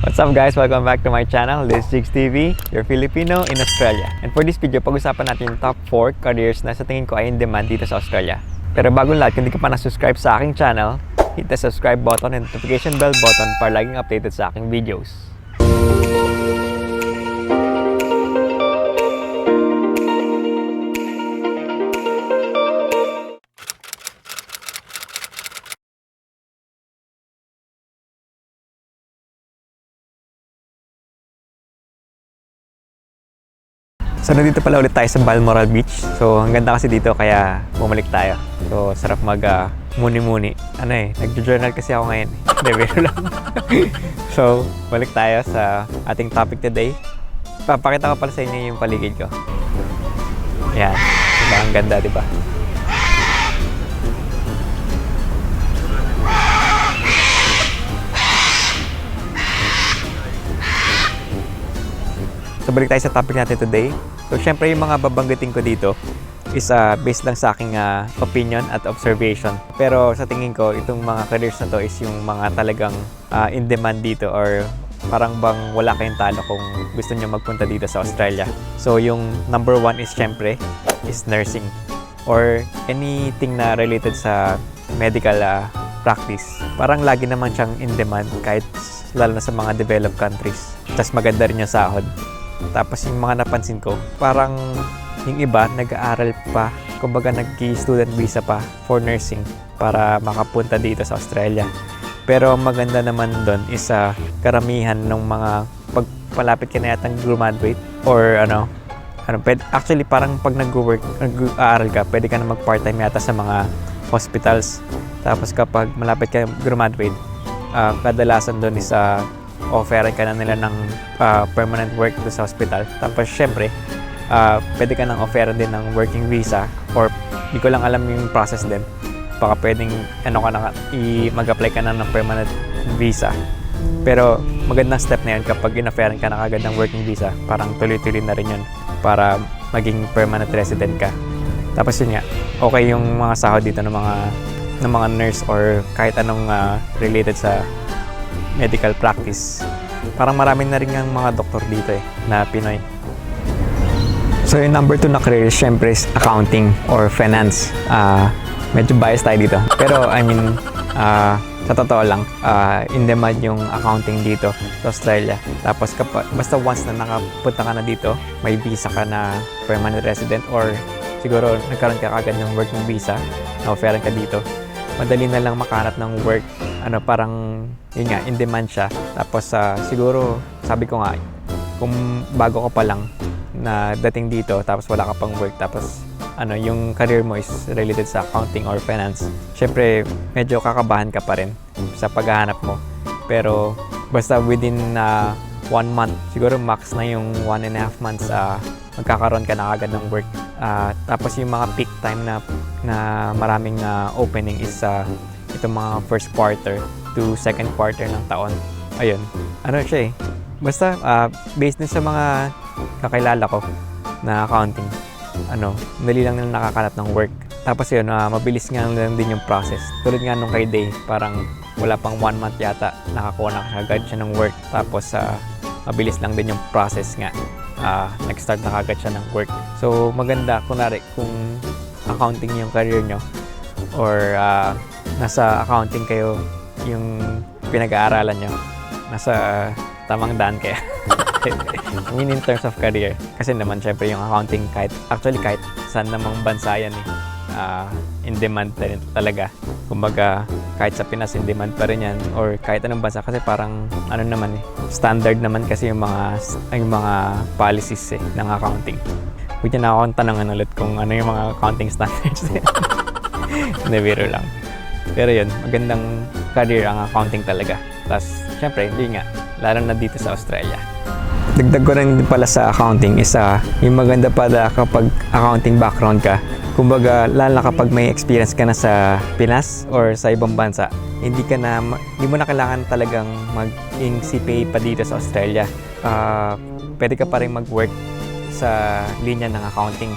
What's up guys? Welcome back to my channel. This is Jigs TV, your Filipino in Australia. And for this video, pag-usapan natin yung top 4 careers na sa tingin ko ay in demand dito sa Australia. Pero bago lahat, kung hindi ka pa na-subscribe sa aking channel, hit the subscribe button and notification bell button para laging updated sa aking videos. So nandito pala ulit tayo sa Balmoral Beach. So ang ganda kasi dito kaya bumalik tayo. So sarap muni-muni. Nagjo-journal kasi ako ngayon. Hindi, biro lang. So balik tayo sa ating topic today. Papakita ko pala sa inyo yung paligid ko. Yan. Diba? Ang ganda, diba? So balik tayo sa topic natin today. So syempre yung mga babanggitin ko dito is based lang sa aking opinion at observation. Pero sa tingin ko, itong mga careers na to is yung mga talagang in demand dito or parang bang wala kayong talo kung gusto nyo magpunta dito sa Australia. So yung number 1 is syempre is nursing or anything na related sa medical practice. Parang lagi naman siyang in demand kahit lalo na sa mga developed countries. Tapos maganda rin yung sahod. Tapos yung mga napansin ko, parang yung iba nag-aaral pa, kumbaga nag-student visa pa for nursing para makapunta dito sa Australia. Pero maganda naman doon is karamihan ng mga pagpalapit ka na yatang graduate or actually parang pag nag-aaral ka, pwede ka na mag-part-time yata sa mga hospitals. Tapos kapag malapit ka graduate, kadalasan doon is offeran ka na nila ng permanent work sa hospital. Tapos syempre, pwede ka nang offeran din ng working visa or hindi ko lang alam yung process din. Baka pwedeng mag-apply ka na ng permanent visa. Pero magandang step na yun kapag in-offeran ka na kagad ng working visa. Parang tuloy-tuloy na rin yun para maging permanent resident ka. Tapos yun nga, okay yung mga sahod dito ng mga nurse or kahit anong related sa medical practice. Parang marami na rin yung mga doktor dito na Pinoy. So yung number 2 na career syempre is accounting or finance. Medyo biased tayo dito. Pero sa totoo lang, in demand yung accounting dito sa Australia. Tapos basta once na nakapunta ka na dito, may visa ka na permanent resident or siguro nagkaroon ka agad ng working visa na offeran ka dito, madali na lang makahanap ng work. Parang yun nga, in demand siya. Tapos siguro sabi ko nga, kung bago ka pa lang na dating dito tapos wala ka pang work, tapos yung career mo is related sa accounting or finance, syempre medyo kakabahan ka pa rin sa paghahanap mo. Pero basta within 1 month, siguro max na yung 1.5 months, magkakaroon ka na agad ng work. Tapos yung mga peak time na maraming opening is itong mga first quarter to second quarter ng taon. Ayun. Siya basta based din sa mga kakilala ko na accounting, dali lang nila nakakanap ng work. Tapos yun, mabilis nga lang din yung process. Tulad nga nung kay Day, parang wala pang 1 month yata, nakakuha na agad siya ng work. Tapos mabilis lang din yung process nga. Nag-start na agad siya ng work. So maganda, kunwari, kung accounting yung career nyo or nasa accounting kayo yung pinag-aaralan nyo, nasa tamang daan kaya. In terms of career. Kasi naman syempre yung accounting kahit saan namang bansa yan in demand talaga. Kumbaga kahit sa Pinas in demand pa rin yan or kahit anong bansa kasi parang standard naman kasi yung mga policies ng accounting. Huwag niya na akong tanongan ulit kung ano yung mga accounting standards. Hindi, biro lang. Pero yun, magandang career ang accounting talaga. Tapos, syempre, hindi nga, lalo na dito sa Australia. Dagdag ko rin pala sa accounting is yung maganda pala kapag accounting background ka. Kumbaga, lalo na kapag may experience ka na sa Pinas or sa ibang bansa, hindi mo na kailangan talagang maging CPA pa dito sa Australia. Pwede ka pa rin mag-work sa linya ng accounting.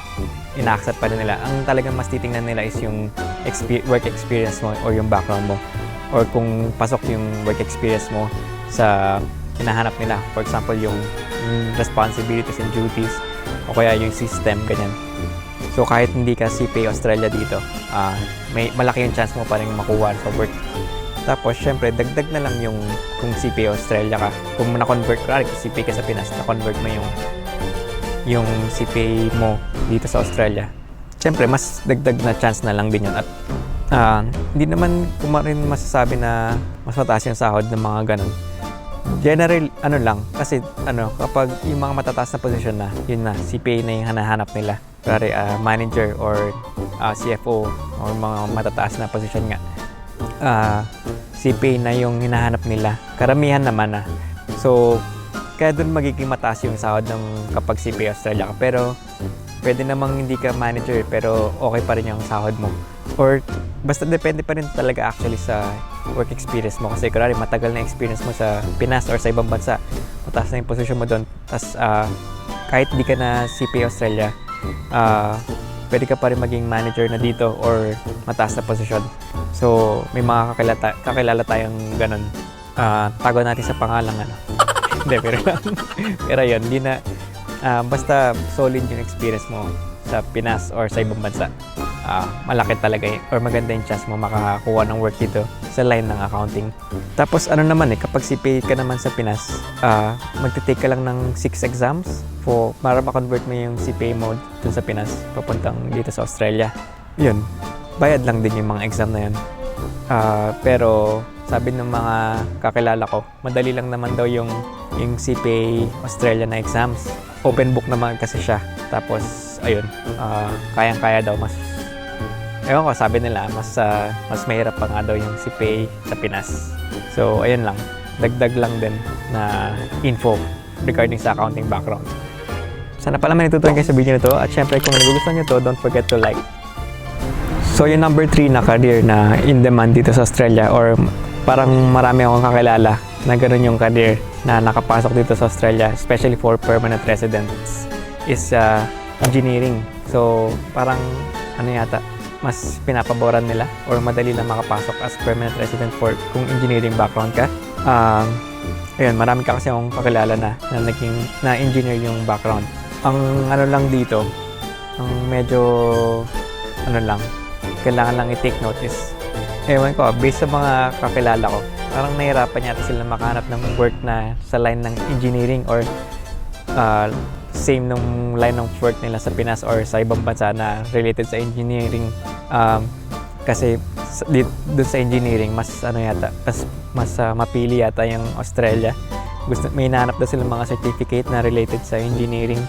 Ina-accept pa rin nila. Ang talagang mas titingnan nila is yung work experience mo or yung background mo. Or kung pasok yung work experience mo sa hinahanap nila. For example, yung responsibilities and duties o kaya yung system, ganyan. So kahit hindi ka CPA Australia dito, may malaki yung chance mo pa rin makuha sa work. Tapos syempre dagdag na lang yung kung CPA Australia ka. Kung na-convert ka, kung CPA ka sa Pinas, na-convert mo yung CPA mo dito sa Australia. Syempre mas dagdag na chance na lang din yun. At hindi naman ko rin masasabi na mas mataas yung sahod ng mga ganun. General, lang, kasi kapag yung mga matataas na posisyon na, yun na, CPA na yung hanahanap nila. Kaya manager or CFO or mga matataas na posisyon nga. CPA na yung hinahanap nila. Karamihan naman na. So, kaya dun magiging mataas yung sahod ng kapag CPA Australia ka. Pero, pwede namang hindi ka manager pero okay pa rin yung sahod mo. Or, basta depende pa rin talaga actually sa work experience mo. Kasi kunwari matagal na experience mo sa Pinas or sa ibang bansa, mataas na yung position mo doon. Tapos, kahit di ka na CPA Australia, pwede ka pa rin maging manager na dito or mataas na posisyon. So, may mga kakilala tayong ganun. Tago natin sa pangalang Hindi, pero lang. Pero yun, hindi na, basta solid yung experience mo sa Pinas or sa ibang bansa. Malaki talaga or maganda yung chance mo makakakuha ng work dito sa line ng accounting. Tapos kapag CPA ka naman sa Pinas, magte-take ka lang ng 6 exams para ma-convert mo yung CPA mo dun sa Pinas papuntang dito sa Australia. Yun, bayad lang din yung mga exam na yun. Pero sabi ng mga kakilala ko, madali lang naman daw yung CPA Australia na exams. Open book naman kasi siya. Tapos, ayun, kayang-kaya daw. Ewan ko, sabi nila, mas mahirap pa nga daw yung CPA sa Pinas. So, ayun lang. Dagdag lang din na info regarding sa accounting background. Sana pala may natutunan kayo sa video na to. At syempre, kung nagugustuhan nyo to, don't forget to like. So, yung number 3 na career na in demand dito sa Australia, or parang marami akong kakilala na ganun yung career na nakapasok dito sa Australia, especially for permanent residents, is engineering. So, parang mas pinapaboran nila or madali lang makapasok as permanent resident for kung engineering background ka. Ayun, marami ka kasi akong kakilala na engineer yung background. Ang lang dito, ang medyo kailangan lang i-take note is, ewan ko, based sa mga kakilala ko, parang nahirapan yata sila makahanap ng work na sa line ng engineering or same nung line ng work nila sa Pinas or sa ibang bansa na related sa engineering. Kasi doon sa engineering, mas mapili yata yung Australia. May hinahanap daw sila mga certificate na related sa engineering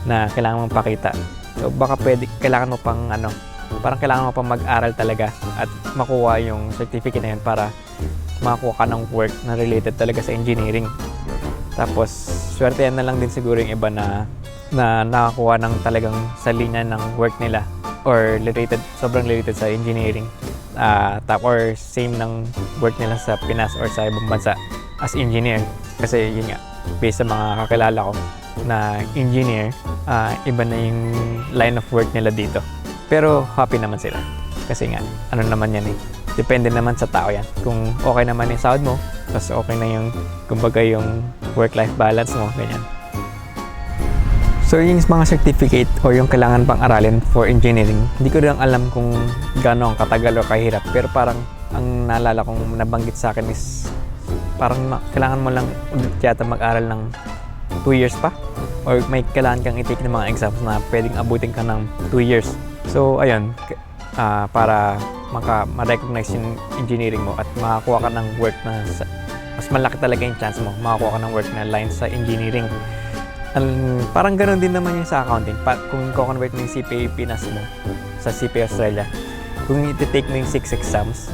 na kailangan mong pakita. So baka kailangan mo pang kailangan mo pang mag-aral talaga at makuha yung certificate na yun para makakuha ka ng work na related talaga sa engineering. Tapos, swerte yan na lang din siguro yung iba na nakakuha ng talagang sa linya ng work nila or sobrang related sa engineering. Or same ng work nila sa Pinas or sa ibang bansa as engineer. Kasi yun nga, based sa mga kakilala ko na engineer, iba na yung line of work nila dito. Pero happy naman sila. Kasi nga, naman yan depende naman sa tao yan. Kung okay naman yung sahod mo, tapos okay na yung, kumbaga yung work-life balance mo, ganyan. So yung mga certificate o yung kailangan pang aralin for engineering, hindi ko rin alam kung gano'ng katagal o kahirap. Pero parang ang naalala kong nabanggit sa akin is parang kailangan mo lang ulit yata mag-aral ng 2 years pa. Or may kailangan kang i-take ng mga exams na pwedeng abutin ka ng 2 years. So ayun, para ma-recognize yung engineering mo at makakuha ka ng work na mas malaki talaga yung chance mo makakuha ka ng work na line sa engineering. Parang ganoon din naman yung sa accounting. Kung i-convert mo yung CPA Pinas mo sa CPA Australia, kung i-take mo yung 6 exams,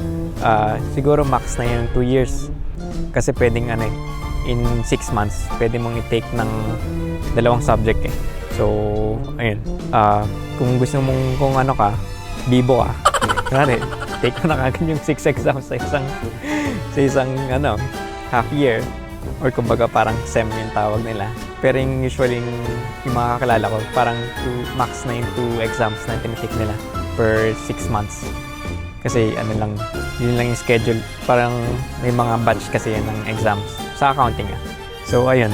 siguro max na yung 2 years. Kasi pwedeng in 6 months, pwede mong i-take ng 2 subject eh. So, ayun. Kung gusto mong bibo ka, take mo na kagad yung 6 exams sa isang half year or kumbaga parang SEM yung tawag nila. Pero usually yung mga kakilala ko, parang max na yung 2 exams na tinitake nila per 6 months. Kasi yun lang yung schedule. Parang may mga batch kasi yan ng exams sa accounting. So, ayun.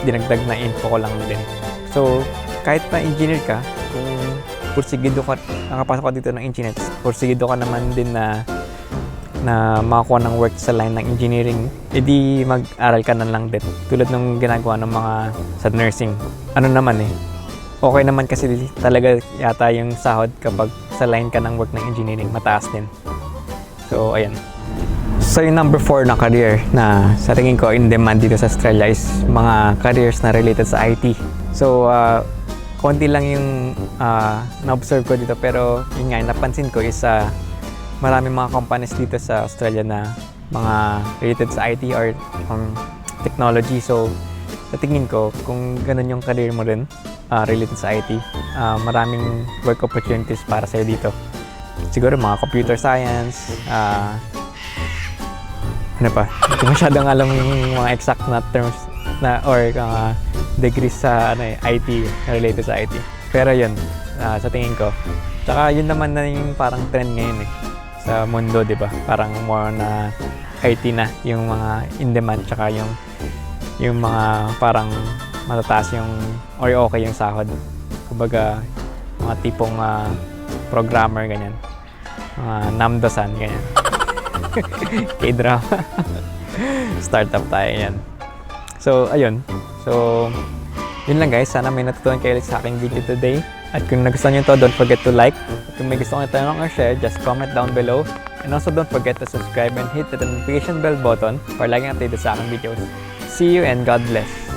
Dinagdag na info ko lang din. So, kahit pa engineer ka, kung pursigido ka, nakapasok ka dito ng engineer, pursigido ka naman din na makakuha ng work sa line ng engineering, edi mag-aral ka na lang din. Tulad ng ginagawa ng mga sa nursing. Ano naman okay naman kasi talaga yata yung sahod kapag sa line ka ng work ng engineering, mataas din. So, ayan. So, yung number 4 na career na sa tingin ko in demand dito sa Australia is mga careers na related sa IT. So, konti lang yung na-observe ko dito, pero yun nga, napansin ko is maraming mga companies dito sa Australia na mga related sa IT or technology. So, sa tingin ko, kung ganun yung career mo rin, related sa IT, maraming work opportunities para sa'yo dito. Siguro mga computer science, ano pa, hindi ko masyadong alam yung mga exact na terms na or degrees sa IT, related sa IT. Pero yun, sa tingin ko. Tsaka yun naman na yung parang trend ngayon sa mundo, di ba? Parang more na IT na yung mga in demand, tsaka yung mga parang matataas yung or okay yung sahod. Kumbaga, mga tipong programmer, ganyan. Mga namdosan, ganyan. K-drama. Startup tayo yan. So, ayun. So, yun lang guys. Sana may natutunan kayo sa aking video today. At kung nagustuhan nyo to, don't forget to like. At kung may gusto nyo tanong or share, just comment down below. And also don't forget to subscribe and hit the notification bell button para laging updated sa aking videos. See you and God bless.